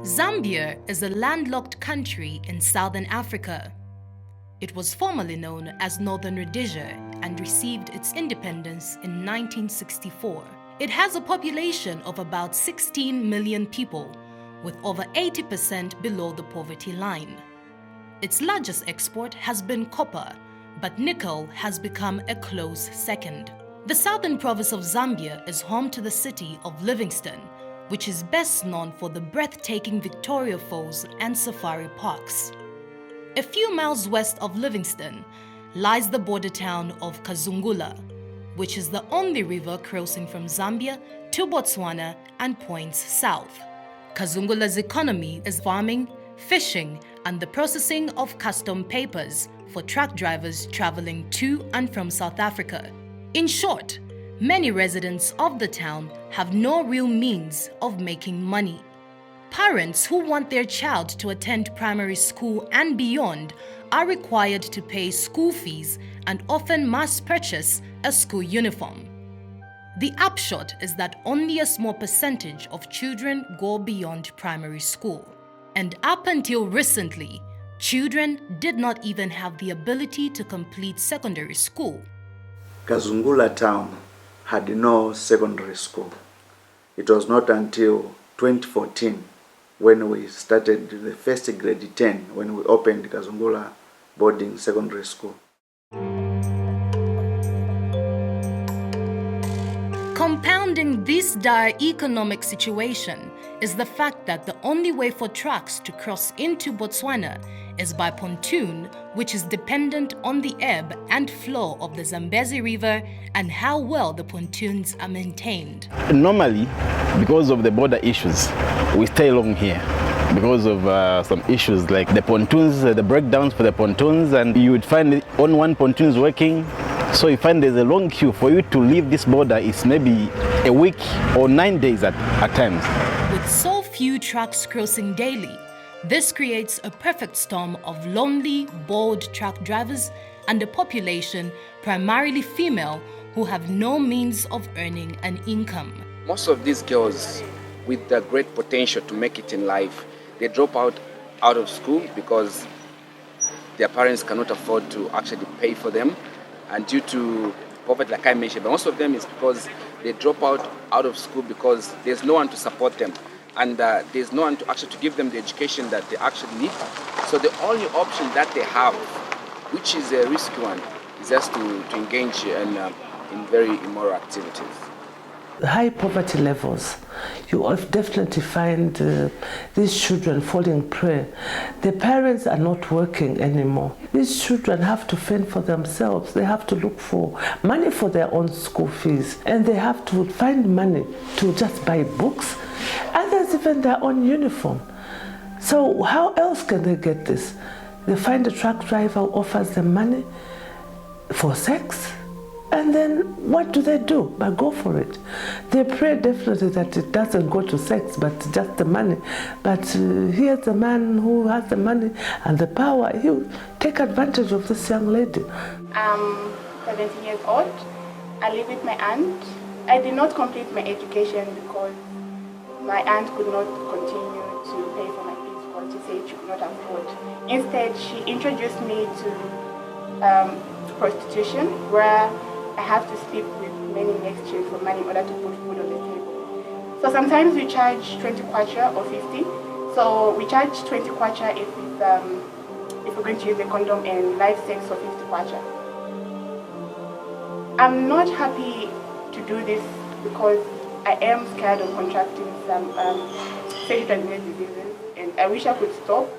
Zambia is a landlocked country in southern Africa. It was formerly known as Northern Rhodesia and received its independence in 1964. It has a population of about 16 million people, with over 80% below the poverty line. Its largest export has been copper, but nickel has become a close second. The southern province of Zambia is home to the city of Livingstone, which is best known for the breathtaking Victoria Falls and safari parks. A few miles west of Livingstone lies the border town of Kazungula, which is the only river crossing from Zambia to Botswana and points south. Kazungula's economy is farming, fishing, and the processing of custom papers for truck drivers traveling to and from South Africa. In short, many residents of the town have no real means of making money. Parents who want their child to attend primary school and beyond are required to pay school fees and often must purchase a school uniform. The upshot is that only a small percentage of children go beyond primary school. And up until recently, children did not even have the ability to complete secondary school. Kazungula town had no secondary school. It was not until 2014 when we started the first grade 10 when we opened Kazungula boarding secondary school. Compounding this dire economic situation is the fact that the only way for trucks to cross into Botswana is by pontoon, which is dependent on the ebb and flow of the Zambezi River and how well the pontoons are maintained. Normally, because of the border issues, we stay long here because of some issues like the pontoons, the breakdowns for the pontoons, and you would find on one pontoon is working, so you find there's a long queue. For you to leave this border is maybe a week or 9 days at times. With so few trucks crossing daily, this creates a perfect storm of lonely, bored truck drivers and a population, primarily female, who have no means of earning an income. Most of these girls with the great potential to make it in life, they drop out of school because their parents cannot afford to actually pay for them, and due to poverty, like I mentioned, but most of them is because they drop out of school because there's no one to support them, and there's no one to actually to give them the education that they actually need. So the only option that they have, which is a risky one, is just to engage in very immoral activities. High poverty levels, you will definitely find these children falling prey. The parents are not working anymore. These children have to fend for themselves. They have to look for money for their own school fees, and they have to find money to just buy books, others even their own uniform. So how else can they get this? They find a truck driver who offers them money for sex, and then what do? But go for it. They pray definitely that it doesn't go to sex, but just the money. But here's a man who has the money and the power. He'll take advantage of this young lady. I'm 17 years old. I live with my aunt. I did not complete my education because my aunt could not continue to pay for my fees because she said she could not afford. Instead, she introduced me to prostitution, where I have to sleep with many in exchange for money in order to put food on the table. So sometimes we charge 20 kwacha or 50. So we charge 20 kwacha if we're going to use a condom, and live sex for 50 kwacha. I'm not happy to do this because I am scared of contracting some sexually transmitted diseases, and I wish I could stop.